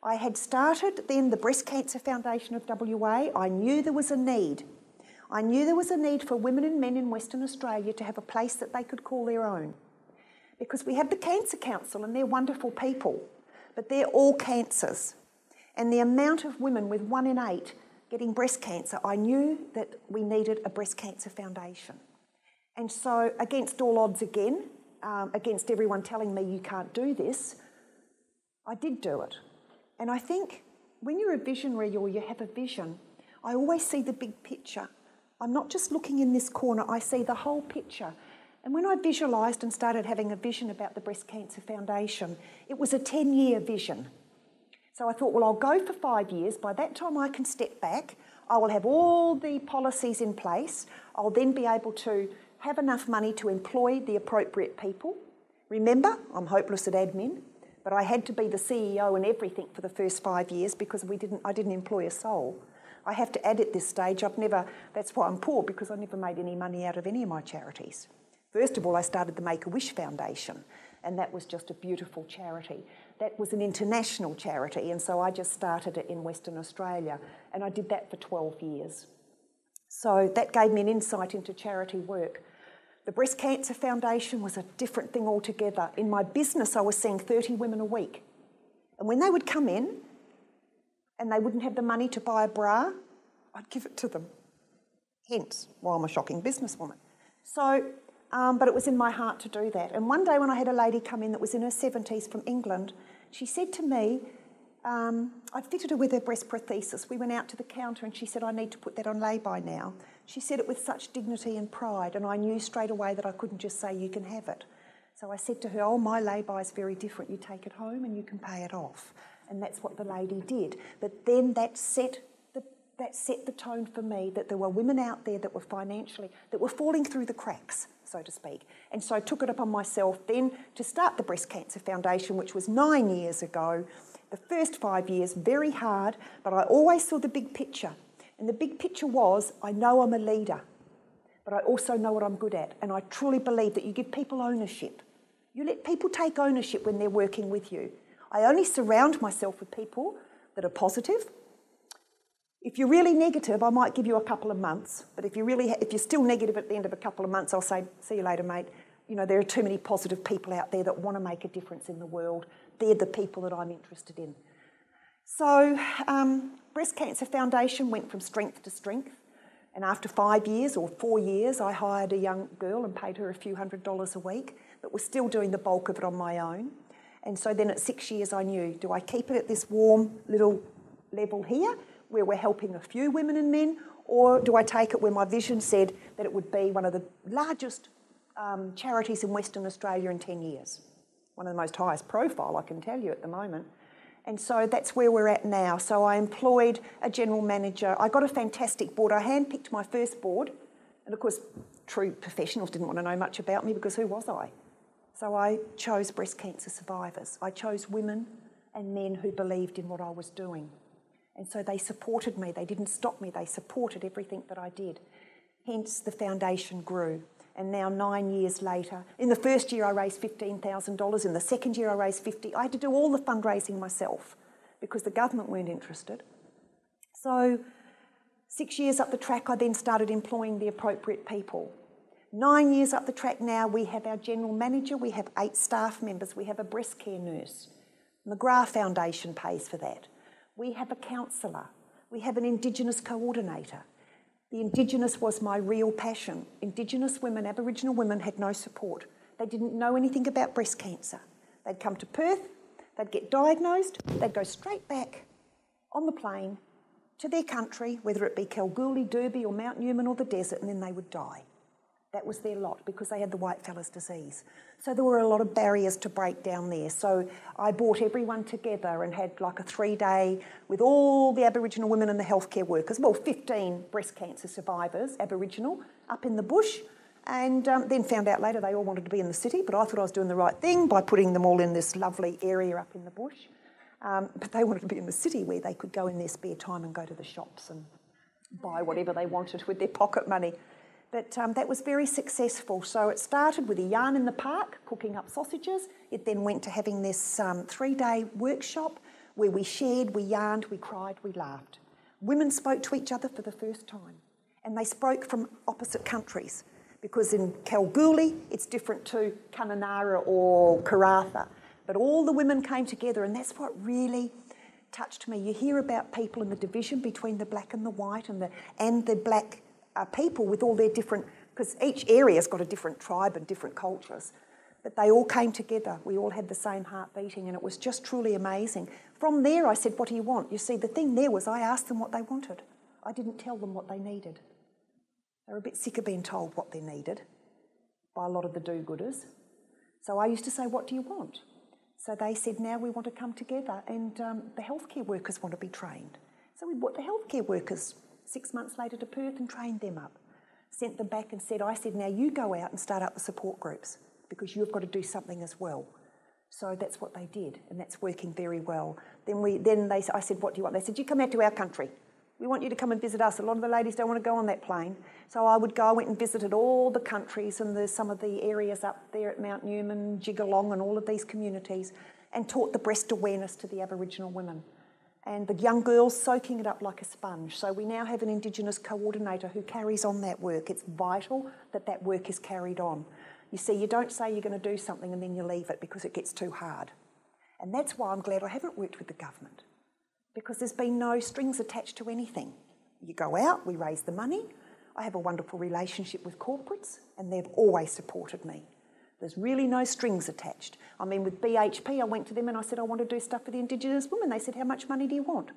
I had started then the Breast Cancer Foundation of WA. I knew there was a need. I knew there was a need for women and men in Western Australia to have a place that they could call their own. Because we have the Cancer Council and they're wonderful people, but they're all cancers. And the amount of women with 1 in 8 getting breast cancer, I knew that we needed a Breast Cancer Foundation. And so against all odds again, against everyone telling me you can't do this, I did do it. And I think when you're a visionary or you have a vision, I always see the big picture. I'm not just looking in this corner, I see the whole picture. And when I visualised and started having a vision about the Breast Cancer Foundation, it was a 10-year vision. So I thought, well, I'll go for 5 years. By that time I can step back. I will have all the policies in place. I'll then be able to have enough money to employ the appropriate people. Remember, I'm hopeless at admin, but I had to be the CEO and everything for the first 5 years because I didn't employ a soul. I have to add at this stage, that's why I'm poor, because I never made any money out of any of my charities. First of all, I started the Make-A-Wish Foundation, and that was just a beautiful charity. That was an international charity, and so I just started it in Western Australia, and I did that for 12 years. So that gave me an insight into charity work. The Breast Cancer Foundation was a different thing altogether. In my business, I was seeing 30 women a week. And when they would come in and they wouldn't have the money to buy a bra, I'd give it to them. Hence why I'm a shocking businesswoman. So, but it was in my heart to do that. And one day when I had a lady come in that was in her 70s from England, she said to me, I'd fitted her with her breast prosthesis. We went out to the counter and she said, I need to put that on lay-by now. She said it with such dignity and pride, and I knew straight away that I couldn't just say, you can have it. So I said to her, oh, my lay-by is very different. You take it home and you can pay it off. And that's what the lady did. But then that set the tone for me that there were women out there that were that were falling through the cracks, so to speak. And so I took it upon myself then to start the Breast Cancer Foundation, which was 9 years ago. The first 5 years, very hard, but I always saw the big picture. And the big picture was, I know I'm a leader, but I also know what I'm good at. And I truly believe that you give people ownership. You let people take ownership when they're working with you. I only surround myself with people that are positive. If you're really negative, I might give you a couple of months. But if you're still negative at the end of a couple of months, I'll say, see you later, mate. You know, there are too many positive people out there that want to make a difference in the world. They're the people that I'm interested in. So Breast Cancer Foundation went from strength to strength. And after 5 years or 4 years, I hired a young girl and paid her a few $100s a week, but was still doing the bulk of it on my own. And so then at 6 years, I knew, do I keep it at this warm little level here, where we're helping a few women and men, or do I take it where my vision said that it would be one of the largest charities in Western Australia in 10 years? One of the most highest profile, I can tell you, at the moment. And so that's where we're at now. So I employed a general manager. I got a fantastic board. I handpicked my first board. And of course, true professionals didn't want to know much about me because who was I? So I chose breast cancer survivors. I chose women and men who believed in what I was doing. And so they supported me. They didn't stop me. They supported everything that I did. Hence, the foundation grew. And now 9 years later, in the first year I raised $15,000. In the second year I raised $50,000. I had to do all the fundraising myself because the government weren't interested. So 6 years up the track, I then started employing the appropriate people. 9 years up the track now, we have our general manager, we have 8 staff members, we have a breast care nurse. McGrath Foundation pays for that. We have a counsellor. We have an Indigenous coordinator. The Indigenous was my real passion. Indigenous women, Aboriginal women, had no support. They didn't know anything about breast cancer. They'd come to Perth, they'd get diagnosed, they'd go straight back on the plane to their country, whether it be Kalgoorlie, Derby or Mount Newman or the desert, and then they would die. That was their lot because they had the whitefellas disease. So there were a lot of barriers to break down there. So I brought everyone together and had like a 3-day with all the Aboriginal women and the healthcare workers, well, 15 breast cancer survivors, Aboriginal, up in the bush, and then found out later they all wanted to be in the city, but I thought I was doing the right thing by putting them all in this lovely area up in the bush. But they wanted to be in the city where they could go in their spare time and go to the shops and buy whatever they wanted with their pocket money. But that was very successful. So it started with a yarn in the park, cooking up sausages. It then went to having this 3-day workshop where we shared, we yarned, we cried, we laughed. Women spoke to each other for the first time, and they spoke from opposite countries, because in Kalgoorlie it's different to Kununurra or Karratha. But all the women came together, and that's what really touched me. You hear about people in the division between the black and the white, and the black people with all their different, because each area's got a different tribe and different cultures, but they all came together. We all had the same heart beating, and it was just truly amazing. From there I said, what do you want? You see, the thing there was I asked them what they wanted. I didn't tell them what they needed. They were a bit sick of being told what they needed by a lot of the do-gooders. So I used to say, what do you want? So they said, now we want to come together, and the healthcare workers want to be trained. So we brought the healthcare workers 6 months later to Perth and trained them up. Sent them back and said, now you go out and start up the support groups, because you've got to do something as well. So that's what they did, and that's working very well. I said, what do you want? They said, you come out to our country. We want you to come and visit us. A lot of the ladies don't want to go on that plane. So I went and visited all the countries and some of the areas up there at Mount Newman, Jigalong, and all of these communities, and taught the breast awareness to the Aboriginal women. And the young girls soaking it up like a sponge. So we now have an Indigenous coordinator who carries on that work. It's vital that that work is carried on. You see, you don't say you're going to do something and then you leave it because it gets too hard. And that's why I'm glad I haven't worked with the government, because there's been no strings attached to anything. You go out, we raise the money. I have a wonderful relationship with corporates, and they've always supported me. There's really no strings attached. I mean, with BHP, I went to them and I said, I want to do stuff for the Indigenous women. They said, how much money do you want?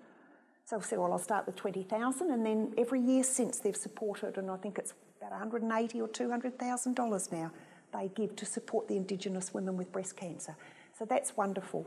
So I said, well, I'll start with $20,000, and then every year since they've supported, and I think it's about $180,000 or $200,000 now they give to support the Indigenous women with breast cancer. So that's wonderful.